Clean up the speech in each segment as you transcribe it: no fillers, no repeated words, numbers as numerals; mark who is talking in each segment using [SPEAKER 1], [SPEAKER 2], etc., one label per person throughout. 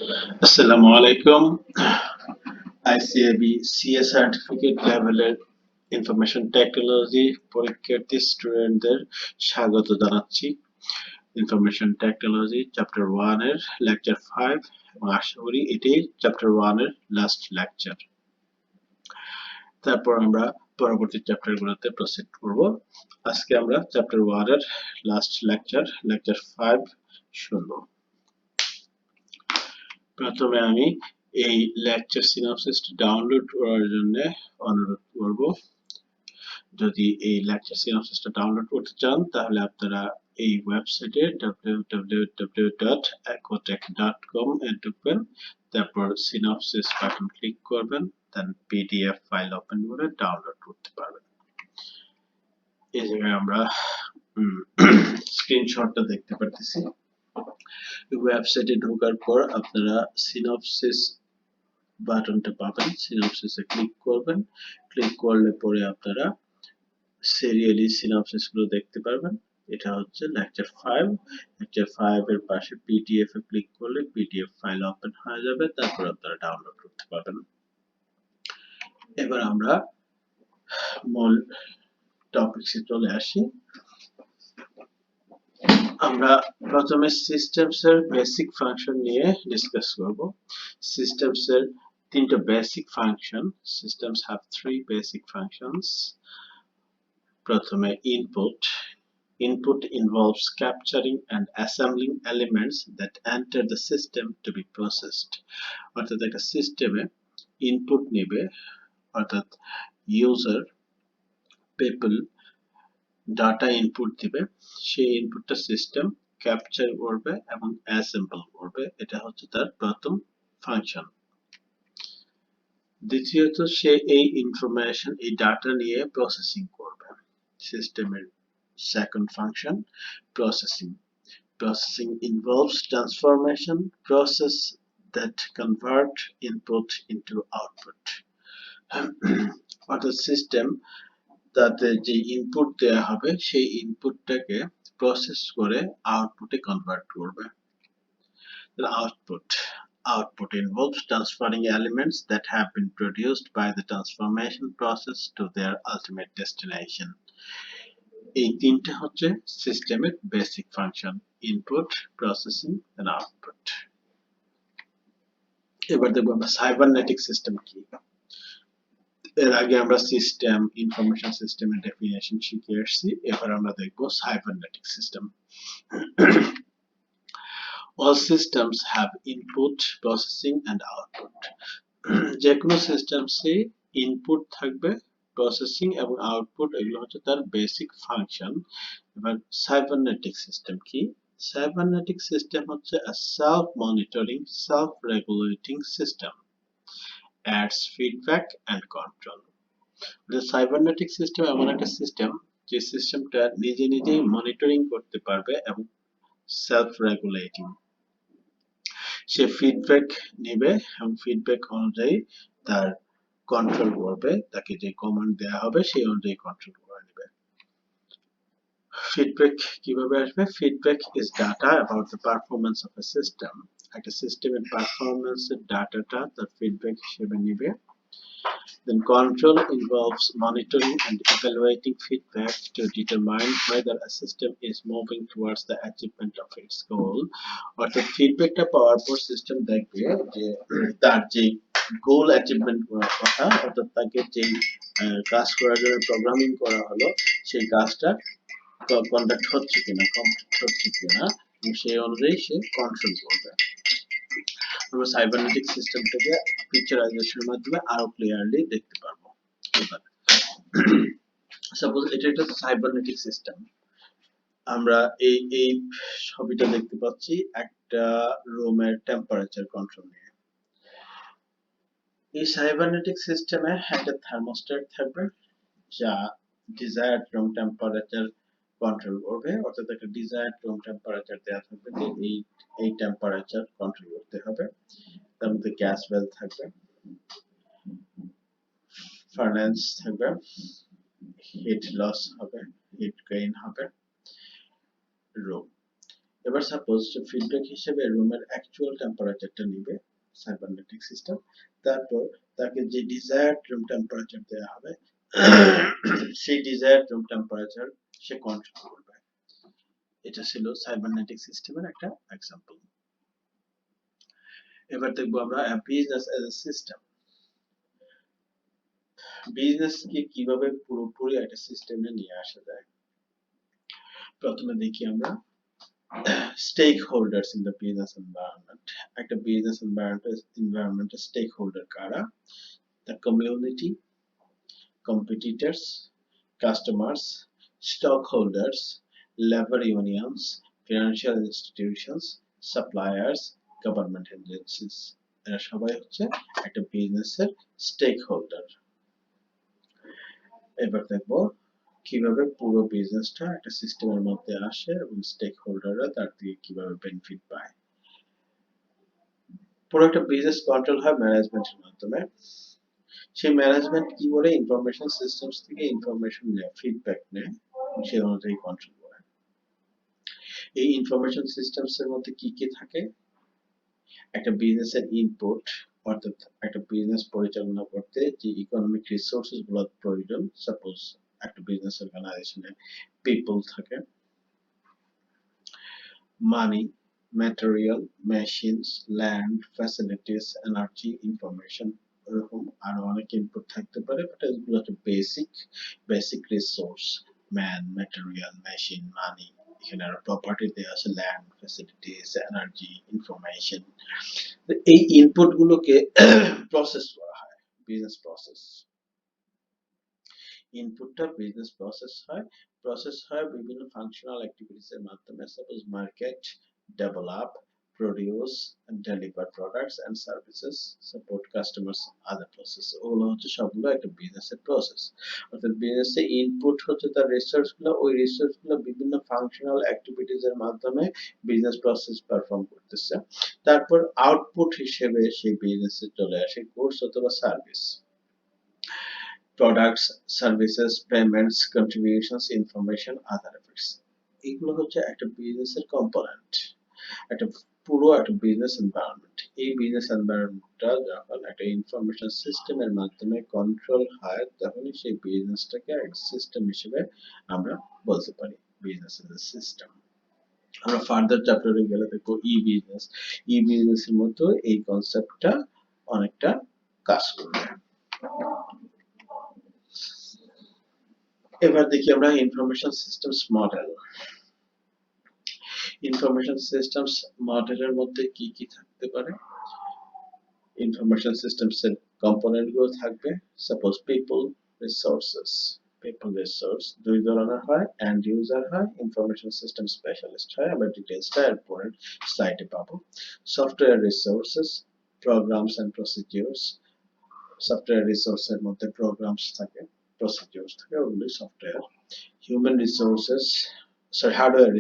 [SPEAKER 1] আসসালামু আলাইকুম। ICAB CA certificate লেভেলের ইনফরমেশন টেকনোলজি পরীক্ষার্থী স্টুডেন্টদের স্বাগত জানাচ্ছি। ইনফরমেশন টেকনোলজি চ্যাপ্টার 1 এর লেকচার 5 এবং আশা করি এটাই চ্যাপ্টার 1 এর লাস্ট লেকচার। তারপর আমরা পরবর্তী চ্যাপ্টারগুলোতে প্রসিড করব। আজকে আমরা চ্যাপ্টার 1 এর লাস্ট লেকচার 5 শুনবো। প্রথমে আমি এই লেকচার সিনপসিসটি ডাউনলোড করার জন্য অনুরোধ করব। যদি এই লেকচার সিনপসিসটা ডাউনলোড করতে চান তাহলে আপনারা এই ওয়েবসাইটে www.ecotech.com এ ঢুকবেন, তারপর সিনপসিস বাটন ক্লিক করবেন, দেন পিডিএফ ফাইল ওপেন করে ডাউনলোড করতে পারবেন। এই জায়গায় আমরা স্ক্রিনশটটা দেখতে পারতেছি। ওয়েবসাইটে ঢোকার পর আপনারা সিনপসিস বাটনটা পাবেন, সিনপসিসে ক্লিক করবেন। ক্লিক করলে পরে আপনারা সিরিয়ালি সিনপসিস গুলো দেখতে পারবেন। এটা হচ্ছে লেকচার 5। লেকচার 5 এর পাশে পিডিএফ এ ক্লিক করলে পিডিএফ ফাইল ওপেন হয়ে যাবে, তারপর আপনারা ডাউনলোড করতে পারবেন। এবার আমরা মূল টপিকসে চলে আসি। আমরা প্রথমে সিস্টেমস এর বেসিক ফাংশন নিয়ে ডিসকাস করব। সিস্টেমস এর তিনটা basic function. Systems have three basic functions. প্রথমে input. Input involves capturing and assembling elements that enter the system to be processed. অর্থাৎ একটা সিস্টেমে ইনপুট নেবে, অর্থাৎ ইউজার পিপল ডাটা ইনপুট দিবে, সেই ইনপুটটা সিস্টেম ক্যাপচার করবে এবং অ্যাসেম্বল করবে। এটা হচ্ছে তার প্রথম ফাংশন। দ্বিতীয়ত সে এই ইনফরমেশন, এই ডাটা নিয়ে প্রসেসিং করবে। সিস্টেমের second function, processing. Processing involves transformation process that convert input into output. অর্থাৎ সিস্টেম তাতে যে ইনপুট দেয়া হবে সেই ইনপুটটাকে প্রসেস করে আউটপুটে কনভার্ট করবে। Output involves transferring elements that have been produced by the transformation process to their ultimate destination. এই তিনটা হচ্ছে সিস্টেমের basic function: input, processing and output. এবার দেখবো আমরা সাইবারনেটিক সিস্টেম কি। এর আগে আমরা সিস্টেম, ইনফরমেশন সিস্টেমের ডেফিনিশন শিখে আসছি। এবার আমরা দেখবো cybernetic system. All systems have input, processing and output. যে কোনো সিস্টেমসে ইনপুট থাকবে, প্রসেসিং এবং আউটপুট, এগুলো হচ্ছে তার বেসিক ফাংশন। এবার সাইবারনেটিক সিস্টেম কি? সাইবারনেটিক সিস্টেম হচ্ছে a self-monitoring, self-regulating system, adds feedback and control. Cybernetic system এমন একটা সিস্টেম যে সিস্টেমটা নিজে নিজেই মনিটরিং করতে পারবে এবং সেলফ রেগুলেটিং। সে ফিডব্যাক নেবে এবং ফিডব্যাক অনুযায়ী তার কন্ট্রোল করবে, তাকে যে কমান্ড দেওয়া হবে সেই অনুযায়ী কন্ট্রোল করে নেবে। ফিডব্যাক কিভাবে আসবে? Feedback is data about the performance of a system. একটা সিস্টেমের পারফরম্যান্সের ডাটাটা তার ফিডব্যাক হিসেবে নেবে। Then control involves monitoring and evaluating feedback to determine whether a system is moving towards the achievement of its goal. অর্থাৎ ফিডব্যাকটা পাওয়ার পর সিস্টেম দেখবে যে তার যে গোল অ্যাচিভমেন্ট করার কথা, অর্থাৎ তাকে যে কাজ করার জন্য প্রোগ্রামিং করা হলো সেই কাজটা কন্ডাক্ট হচ্ছে কিনা, কমপ্লিট হচ্ছে কিনা, সেই অনুযায়ী সে কন্ট্রোল করবে। আমরা সাইবারনেটিক সিস্টেমটাকে পিকচারাইজেশনের মাধ্যমে আরো ক্লিয়ারলি দেখতে পারবো। এবার সাপোজ এটা একটা সাইবারনেটিক সিস্টেম। আমরা এই ছবিটা দেখতে পাচ্ছি একটা রুমের টেম্পারেচার কন্ট্রোল নিয়ে। এই সাইবারনেটিক সিস্টেমে একটা থার্মোস্ট্যাট থাকবে যা ডিজায়ার্ড রুম টেম্পারেচার কন্ট্রোল করবে, অর্থাৎ একটা ডিজায়ার্ড রুম টেম্পারেচার দেওয়া থাকবে যে এই টেম্পারেচার কন্ট্রোল করতে হবে। তার মধ্যে গ্যাস ওয়েল থাকবে, ফার্নেস থাকবে, হিট লস হবে, হিট গেইন হবে, রুম। এবার সাপোজ ফিডব্যাক হিসেবে রুমের অ্যাকচুয়াল টেম্পারেচারটা নিবে সাইবারনেটিক সিস্টেম, তারপর তাকে যে ডিজায়ার্ড রুম টেম্পারেচার দেওয়া হবে সেই ডিজায়ার্ড রুম টেম্পারেচার সে কন্ট্রোল করবে। এটা ছিল সাইবারনেটিক সিস্টেমের একটা এক্সাম্পল। এবার দেখবো আমরা বিজনেস এজ এ সিস্টেম। বিজনেসকে কিভাবে পুরোপুরি একটা সিস্টেমে নিয়ে আসা যায়। প্রথমে দেখি আমরা stake holders in the business environment. একটা বিজনেস এনভায়রনমেন্টে স্টেক হোল্ডার কারা? The community, competitors, customers, stockholders, labor unions, financial institutions, suppliers, government agencies। এরা সবাই হচ্ছে একটা বিজনেসের স্টেক হোল্ডার। এবার দেখবো কিভাবে পুরো বিজনেসটা একটা সিস্টেমের মধ্যে আসে এবং স্টেক হোল্ডাররা তার থেকে কিভাবে বেনিফিট পায়। পুরো একটা বিজনেস কন্ট্রোল হয় ম্যানেজমেন্টের মাধ্যমে। সেই ম্যানেজমেন্ট কি করে? ইনফরমেশন সিস্টেমস থেকে ইনফরমেশন নেয়, ফিডব্যাক নেয়, সে অনুযায়ী কন্ট্রোল করে। এই ইনফরমেশন সিস্টেমস এর মধ্যে কি কি থাকে? একটা বিজনেসের ইনপুট, অর্থাৎ একটা বিজনেস পরিচালনা করতে যে ইকোনমিক রিসোর্সেস গুলো প্রয়োজন, সাপোজ একটা বিজনেস অর্গানাইজেশনে পিপল থাকে, money, material, machines, land, facilities, energy, information, এরকম আরো অনেক ইনপুট থাকতে পারে, বাট এগুলো হচ্ছে basic resource. Man, material, machine, money, এখানে আরো প্রপার্টি দেওয়া আছে, ল্যান্ড, ফ্যাসিলিটিস, এনার্জি, ইনফরমেশন। এই ইনপুট গুলোকে প্রসেস করা হয়, বিজনেস প্রসেস। ইনপুটটা বিজনেস প্রসেস হয় বিভিন্ন ফাংশনাল অ্যাক্টিভিটিস এর মাধ্যমে, suppose market, develop, produce and deliver products and services, support customers, other process. ওগুলো হচ্ছে সবগুলো একটা বিজনেসের প্রসেস। অর্থাৎ বিজনেসে ইনপুট হচ্ছে তার রিসোর্স গুলো, ওই রিসোর্স গুলো বিভিন্ন ফাংশনাল অ্যাক্টিভিটিস এর মাধ্যমে বিজনেস প্রসেস পারফর্ম করতেছে। তারপর আউটপুট হিসেবে সেই বিজনেসে চলে আসে গুডস অথবা service, products, services, payments, contributions, information, other effects. এগুলো হচ্ছে একটা বিজনেসের কম্পোনেন্ট, একটা পুরো একটা বিজনেস এনভায়রনমেন্ট। এই বিজনেস এনভায়রনমেন্টটা যখন একটা ইনফরমেশন সিস্টেমের মাধ্যমে কন্ট্রোল হয়, তখনই সেই বিজনেসটাকে একটা সিস্টেম হিসেবে আমরা বলতে পারি, বিজনেস এজ এ সিস্টেম। আমরা ফার্দার চ্যাপ্টারে গেলে দেখবো ই বিজনেস এর মতো এই কনসেপ্টটা অনেকটা কাজ করবে। এবার দেখি আমরা information systems model. Information systems মডেলের মধ্যে কি কি থাকতে পারে? ইনফরমেশন সিস্টেমস এর কম্পোনেন্ট গুলো থাকবে, সাপোজ পিপল রিসোর্স দুই ধরনের হয়, এন্ড ইউজার হয়, ইনফরমেশন সিস্টেম স্পেশালিস্ট হয়। আমরা ডিটেইলসটা এরপর স্লাইডে পাবো। Software resources, programs and procedures. Software রিসোর্সের মধ্যে প্রোগ্রামস থাকে, প্রসিডিউরস থাকে, ওগুলি software. Human resources, sorry hardware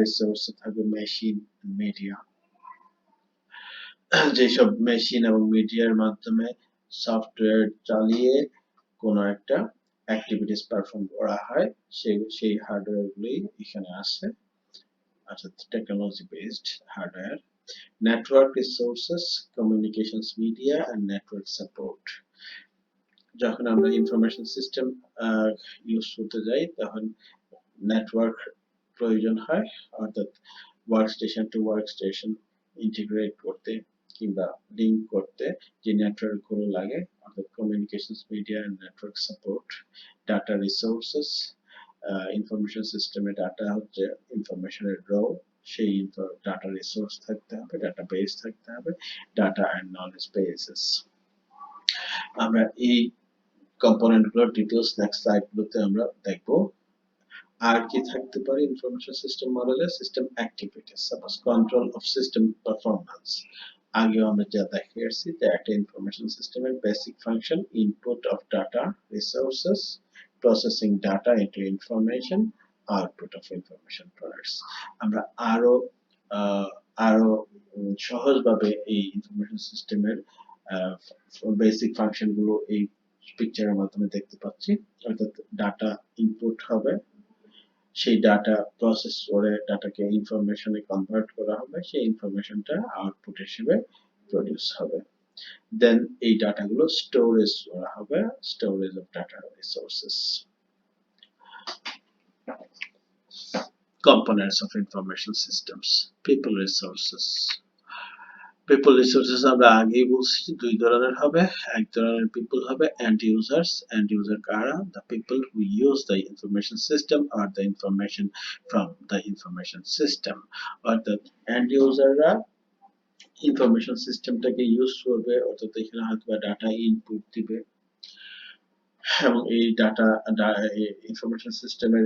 [SPEAKER 1] resource থাকবে মেশিন, মিডিয়া। যেসব মেশিন এবং মিডিয়ার মাধ্যমে সফটওয়্যার চালিয়ে কোনো একটা অ্যাক্টিভিটিস পারফর্ম করা হয়, সেই হার্ডওয়্যার গুলি এখানে আছে, অর্থাৎ technology based hardware. Network resources, communications media and network support. যখন আমরা ইনফরমেশন সিস্টেম ইউজ করতে যাই, তখন নেটওয়ার্ক প্রয়োজন হয়, অর্থাৎ ওয়ার্কস্টেশন টু ওয়ার্কস্টেশন ইন্টিগ্রেট করতে কিংবা লিংক করতে যে নেটওয়ার্ক গুলো লাগে, অর্থাৎ communications media and network support. Data resources, information সিস্টেমে ডাটা হচ্ছে ইনফরমেশনের র, সেই ডাটা রিসোর্স থাকতে হবে, ডাটা বেস থাকতে হবে, ডাটা এন্ড নলেজ বেসেস। আমরা এই কম্পোনেন্ট গুলোর ডিটেইলস নেক্সট স্লাইড গুলোতে আমরা দেখবো। আর কি থাকতে পারে ইনফরমেশন সিস্টেম মডেলে? System activities, suppose control of system performance. আগেও আমরা যা দেখিয়েছি যে একটা ইনফরমেশন সিস্টেমের basic function input of data resources, processing data into information, output of information products. আমরা আরো আরো সহজভাবে এই ইনফরমেশন সিস্টেমের বেসিক ফাংশন গুলো এই পিকচারের মাধ্যমে দেখতে পাচ্ছি। অর্থাৎ ডাটা ইনপুট হবে, সেই ডাটা প্রসেস করে ডাটাকে ইনফরমেশনে কনভার্ট করা হবে, সেই ইনফরমেশনটা আউটপুট হিসেবে প্রডিউস হবে। দেন এই ডাটাগুলো স্টোরেজ করা হবে, storage of data resources. Components of information systems, people resources. People resources আমরা আগেই বলছি দুই ধরনের হবে, এক ধরনের people হবে end users, end user কারা, the people who use the information system or the information from the information system, অর্থাৎ end userরা ইনফরমেশন সিস্টেমটাকে ইউজ করবে, অর্থাৎ এখানে হয়তো ডাটা ইনপুট দিবে এবং এই ডাটা ইনফরমেশন সিস্টেমের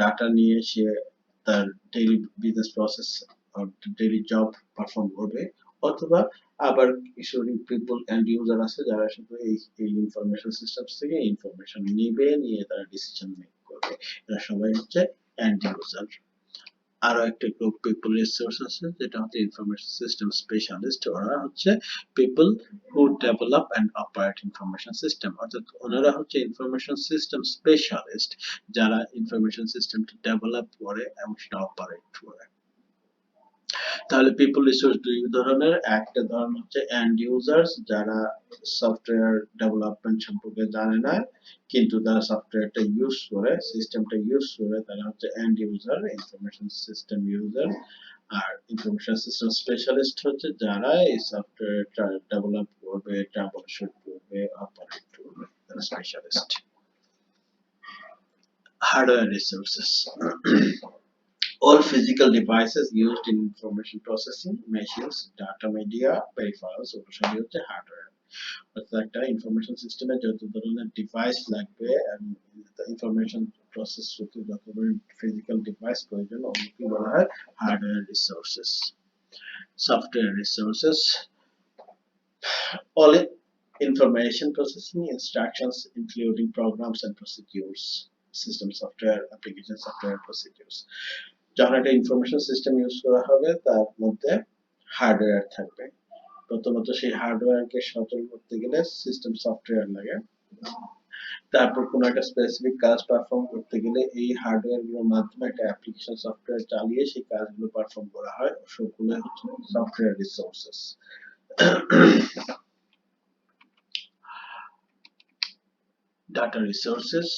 [SPEAKER 1] ডাটা নিয়ে সে তার daily business process daily job perform করবে, অথবা আবার কিছু পিপল এন্ড ইউজার আছে যারা শুধু এই ইনফরমেশন সিস্টেম থেকে ইনফরমেশন নিবে, নিয়ে তারা ডিসিশন মেক করবে। এরা সবাই হচ্ছে এন্ড ইউজার। আরো একটা গ্রুপ পিপল রিসোর্স আছে যেটা হচ্ছে ইনফরমেশন সিস্টেম স্পেশালিস্ট। ওরা হচ্ছে people who develop and operate information system, অর্থাৎ ওনারা হচ্ছে ইনফরমেশন সিস্টেম স্পেশালিস্ট যারা ইনফরমেশন সিস্টেমটা ডেভেলপ করে এবং সেটা অপারেট করে। তাহলে পিপল রিসোর্স দুই ধরনের, একটা ধরন হচ্ছে এন্ড ইউজার্স যারা সফটওয়্যার ডেভেলপমেন্ট সম্পর্কে জানে না কিন্তু তারা সফটওয়্যারটা ইউজ করে, সিস্টেমটা ইউজ করে, তারা হচ্ছে end user, information system user. আর ইনফরমেশন সিস্টেম স্পেশালিস্ট হচ্ছে যারা এই সফটওয়্যারটা ডেভেলপ করবে, ট্রাবলশুট করবে, অপারেট করবে, তারা specialist. Hardware resources all physical devices used in information processing, machines, data media, peripherals, ওগুলো সবই হচ্ছে হার্ডওয়্যার। অর্থাৎ একটা ইনফরমেশন সিস্টেমে যত ধরনের ডিভাইস লাগবে এবং ইনফরমেশন প্রসেস করতে যত ধরনের ফিজিক্যাল ডিভাইস প্রয়োজন ওগুলোকে বলা হয় hardware resources. Software resources all information processing instructions including programs and procedures, system software, application software, procedures. যখন একটা ইনফরমেশন সিস্টেম ইউজ করা হবে তার মধ্যে হার্ডওয়্যার থাকবে, প্রথমত সেই হার্ডওয়্যারকে সচল করতে গেলে সিস্টেম সফটওয়্যার লাগে, তারপর কোনো একটা স্পেসিফিক কাজ পারফর্ম করতে গেলে এই হার্ডওয়্যার গুলোর মাধ্যমে একটা অ্যাপ্লিকেশন সফটওয়্যার চালিয়ে সেই কাজগুলো পারফর্ম করা হয়, সবগুলো হচ্ছে software resources. Data resources,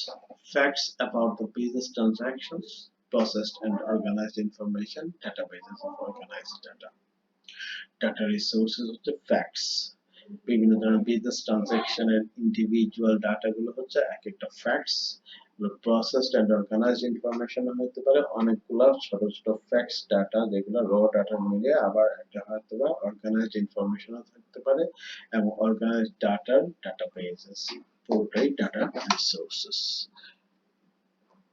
[SPEAKER 1] facts about the business transactions, processed and organized information, databases of organized data. Data resources হচ্ছে facts, বিভিন্ন ধরনের বিজনেস ট্রানজাকশনের ইন্ডিভিজুয়াল ডাটাগুলো হচ্ছে এক একটা facts. Processed and organised information হতে পারে অনেকগুলো ছোট ছোট ফ্যাক্টস ডাটা যেগুলো র ডাটা মিলে আবার একটা হয়তো বা অর্গানাইজড ইনফরমেশনও থাকতে পারে, এবং অর্গানাইজড ডাটার ডাটাবেসেস, পুরোটাই data resources.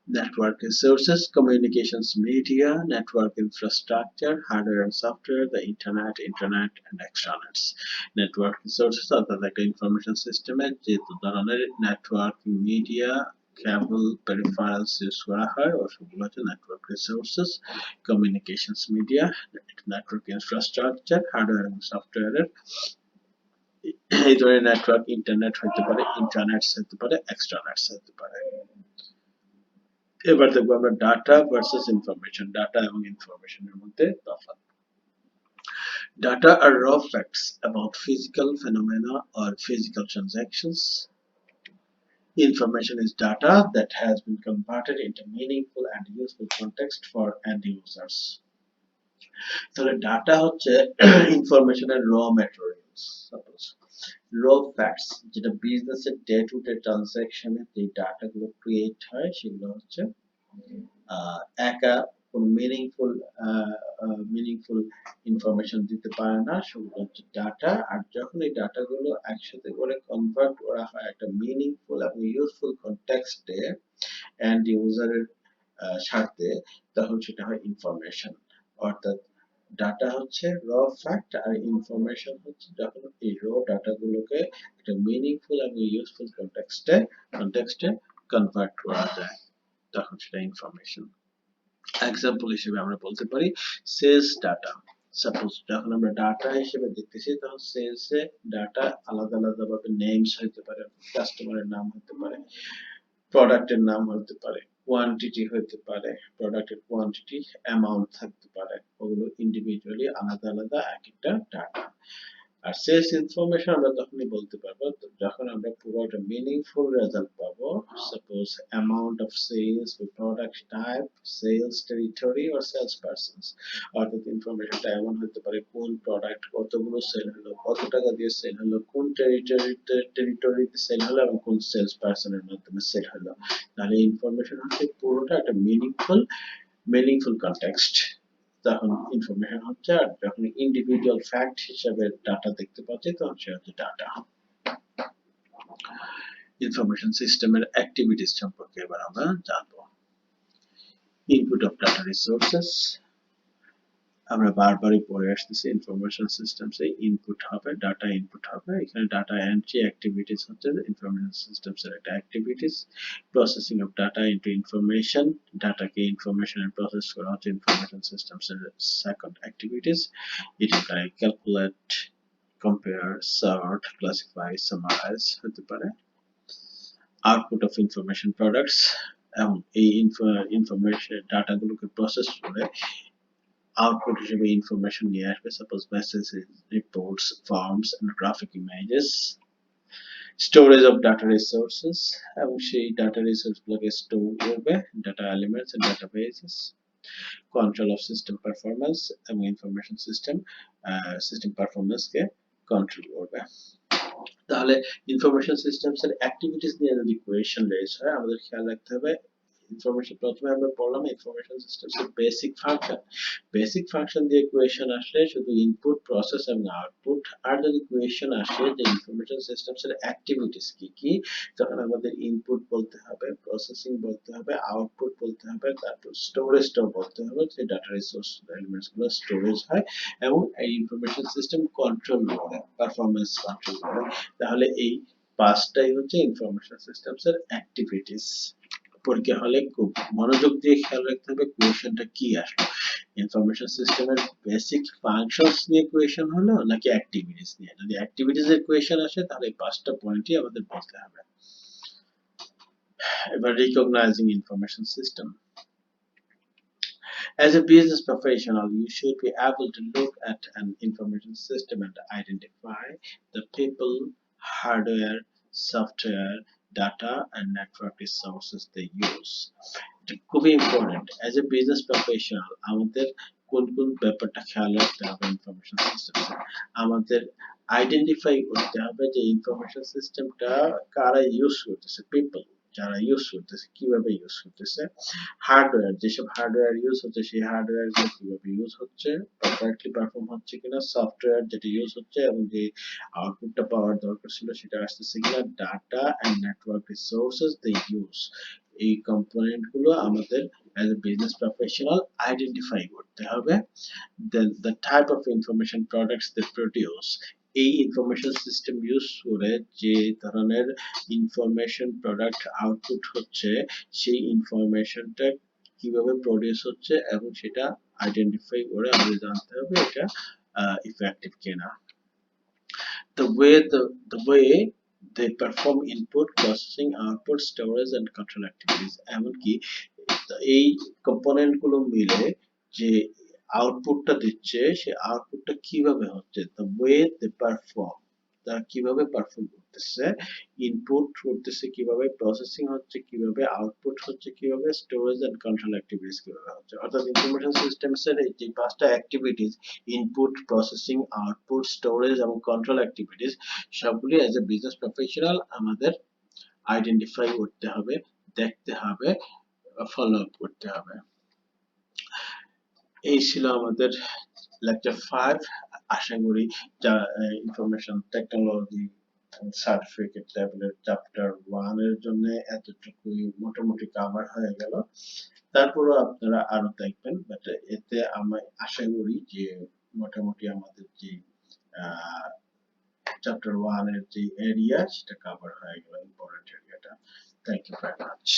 [SPEAKER 1] Network resources, communications media, network infrastructure, hardware and software, the internet and extranets. Network resources অর্থাৎ একটা ইনফরমেশন সিস্টেমে যে ধরনের নেটওয়ার্ক মিডিয়া কেবল পেরিফেরালস ইউজ করা হয় ওগুলো হচ্ছে network resources. Communications media, network infrastructure, hardware এবং সফটওয়্যারের এই ধরনের নেটওয়ার্ক ইন্টারনেট হতে পারে, ইন্ট্রানেটস হতে পারে, এক্সট্রানেটস হতে পারে। এবার দেখবো আমরা ডাটা ভার্সেস ইনফরমেশন, ডাটা এবং ইনফরমেশনের মধ্যে তফাৎ। Data are raw facts about physical phenomena or physical transactions. Information is data that has been converted into meaningful and useful context for end users. তাহলে ডাটা হচ্ছে ইনফরমেশনের র ম্যাটেরিয়ালস, সাপোজ র facts যেটা বিজনেসের ডে টু ডে ট্রানজাকশনে যে ডাটাগুলো create হয় সেগুলো হচ্ছে একা কোনো মিনিংফুল ইনফরমেশন দিতে পারে না, সেগুলো হচ্ছে ডাটা। আর যখন এই ডাটাগুলো একসাথে করে কনভার্ট করা হয় একটা মিনিংফুল এবং ইউজফুল কনটেক্সটে এন্ড ইউজারের স্বার্থে, তখন সেটা হয় ইনফরমেশন। অর্থাৎ ডাটা হচ্ছে র ফ্যাক্ট আর ইনফরমেশন হচ্ছে যখন এই র ডাটাগুলোকে একটা মিনিংফুল এবং ইউজফুল কনটেক্সটে কনভার্ট করা যায়, তখন সেটা ইনফরমেশন। এক্সাম্পল হিসেবে আমরা বলতে পারি সেলস ডাটা। সাপোজ যখন আমরা ডাটা হিসেবে দেখতেছি তখন সেলসে ডাটা আলাদা আলাদা ভাবে নেমস হতে পারে, কাস্টমারের নাম হতে পারে, প্রোডাক্টের নাম হতে পারে, কোয়ান্টিটি হতে পারে, প্রোডাক্টের কোয়ান্টিটি, অ্যামাউন্ট থাকতে পারে, ওগুলো ইন্ডিভিজুয়ালি আলাদা আলাদা এক একটা ডাটা। আর সেলস ইনফরমেশন আমরা তখনই বলতে পারবো যখন আমরা পুরো একটা মিনিংফুল রেজাল্ট পাবো। Suppose amount of sales, product type, sales territory or sales persons. অর্থাৎ ইনফরমেশনটা এমন হতে পারে কোন প্রোডাক্ট কতগুলো সেল হলো, কত টাকা দিয়ে সেল হলো, কোন টেরিটরিতে সেল হলো এবং কোন সেলস পারসনের মাধ্যমে সেল হলো। তাহলে ইনফরমেশন হচ্ছে পুরোটা একটা মিনিংফুল কনটেক্সট। তখন ইনফরমেশন হচ্ছে, আর যখন ইন্ডিভিজুয়াল ফ্যাক্ট হিসেবে ডাটা দেখতে পাচ্ছি তখন সে হচ্ছে ডাটা। ইনফরমেশন সিস্টেমের অ্যাক্টিভিটিস সম্পর্কে এবার আমরা জানবো। ইনপুট অফ ডাটা রিসোর্সেস, আমরা বারবারই পড়ে আসতেছি ইনফরমেশন সিস্টেমসে ইনপুট হবে, ডাটা ইনপুট হবে। এখানে ডাটা এন্ট্রি অ্যাক্টিভিটিস হচ্ছে ইনফরমেশন সিস্টেমসের একটা activities. Processing of data into information, ডাটাকে ইনফরমেশনে প্রসেস করা হচ্ছে ইনফরমেশন সিস্টেমসের সেকেন্ড অ্যাক্টিভিটিস। এটা calculate, compare, sort, classify, summarise হতে পারে। আউটপুট অফ ইনফরমেশন প্রোডাক্টস, এবং এই ইনফরমেশন ডাটাগুলোকে প্রসেস করে আউটপুট হিসেবে ইনফরমেশন নিয়ে আসবে, suppose message, reports, forms and graphic images. Storage of data resources, এবং সেই ডাটা রিসোর্সগুলোকে স্টোর করবে, data elements and databases. Control of system performance, এবং ইনফরমেশন সিস্টেম পারফরম্যান্সকে কন্ট্রোল করবে। তাহলে ইনফরমেশন সিস্টেমস এর অ্যাক্টিভিটিস নিয়ে যদি কোয়েশ্চেন রেজ হয় আমাদের খেয়াল রাখতে হবে ইনফরমেশন, প্রথমে আমরা পড়লাম ইনফরমেশন সিস্টেমস এর বেসিক ফাংশন দিয়ে কোয়েশ্চেন আসলে শুধু ইনপুট, প্রসেস এবং আউটপুট। আর যদি কোয়েশ্চেন আসে যে ইনফরমেশন সিস্টেমস এর অ্যাক্টিভিটিস কি কি, তখন আমাদের ইনপুট বলতে হবে, প্রসেসিং বলতে হবে, আউটপুট বলতে হবে, তারপর স্টোরেজটাও বলতে হবে, যে ডাটা রিসোর্স এলিমেন্টস গুলো স্টোরেজ হয় এবং এই ইনফরমেশন সিস্টেম কন্ট্রোল করে, পারফরম্যান্স কন্ট্রোল করে। তাহলে এই পাঁচটাই হচ্ছে ইনফরমেশন সিস্টেমস এর অ্যাক্টিভিটিস। পরীক্ষা হলে খুব মনোযোগ দিয়ে খেয়াল রাখতে হবে কোয়েশ্চেনটা কি আসলো, ইনফরমেশন সিস্টেমের বেসিক ফাংশনস নিয়ে কোয়েশ্চেন হলো নাকি অ্যাক্টিভিটিস নিয়ে। যদি অ্যাক্টিভিটিস এর কোয়েশ্চেন আসে তাহলে এই পাঁচটা পয়েন্টই আমাদের বলতে হবে। এবার recognising information system. As a business professional, you should be able to look at an information system and identify the people, hardware, software, data, and network resources they use. এটা খুবই important. As a business professional আমাদের কোন কোন ব্যাপারটা খেয়াল রাখতে হবে information সিস্টেমে। আমাদের আইডেন্টিফাই করতে হবে যে ইনফরমেশন সিস্টেমটা কারা ইউজ করতেছে, পিপল যারা ইউজ করতেছে কিভাবে ইউজ করতেছে। হার্ডওয়্যার, যেসব হার্ডওয়্যার ইউজ হচ্ছে সেই হার্ডওয়্যার গুলো কিভাবে ইউজ হচ্ছে, পারফেক্টলি পারফর্ম হচ্ছে কিনা, সফটওয়্যার যেটা ইউজ হচ্ছে এবং যে আউটপুটটা পাওয়ার দরকার ছিল সেটা আসতেছে কিনা, data and network resources they use. এই কম্পোনেন্ট গুলো আমাদের as a business professional identify করতে হবে। Then the type of information products they produce, এই ইনফরমেশন সিস্টেম ইউজ করে যে ধরনের ইনফরমেশন প্রোডাক্ট আউটপুট হচ্ছে সেই ইনফরমেশনটা কিভাবে প্রডিউস হচ্ছে এবং সেটা আইডেন্টিফাই করে আমাদের জানতে হবে এটা ইফেক্টিভ কিনা। The way they perform input, processing, output, storage and control activities, এমনকি এই কম্পোনেন্ট গুলো মিলে যে আউটপুটটা দিচ্ছে সে আউটপুটটা কিভাবে হচ্ছে, the way they perform, তারা কিভাবে পারফর্ম করতেছে, ইনপুট করতেছে কিভাবে, প্রসেসিং হচ্ছে কিভাবে, আউটপুট হচ্ছে কিভাবে, স্টোরেজ এন্ড কন্ট্রোল অ্যাক্টিভিটিস কিভাবে হচ্ছে। অর্থাৎ ইনফরমেশন সিস্টেমস এর এই যে পাঁচটা activities, input, processing, output, storage এবং কন্ট্রোল অ্যাক্টিভিটিস, সবগুলি অ্যাজ এ বিজনেস প্রফেশনাল আমাদের আইডেন্টিফাই করতে হবে, দেখতে হবে, ফলো আপ করতে হবে। এই ছিল আমাদের লেকচার 5। আশা করি যা ইনফরমেশন টেকনোলজি সার্টিফিকেট লেভেলের চ্যাপ্টার 1 এর জন্য এতটুকু মোটামুটি কভার হয়ে গেল। তারপরও আপনারা আরো দেখবেন, বাট এতে আমি আশা করি যে মোটামুটি আমাদের যে চ্যাপ্টার 1 এর যে এরিয়া সেটা কভার হয়ে গেল, ইম্পর্টেন্ট এরিয়াটা। Thank you very much.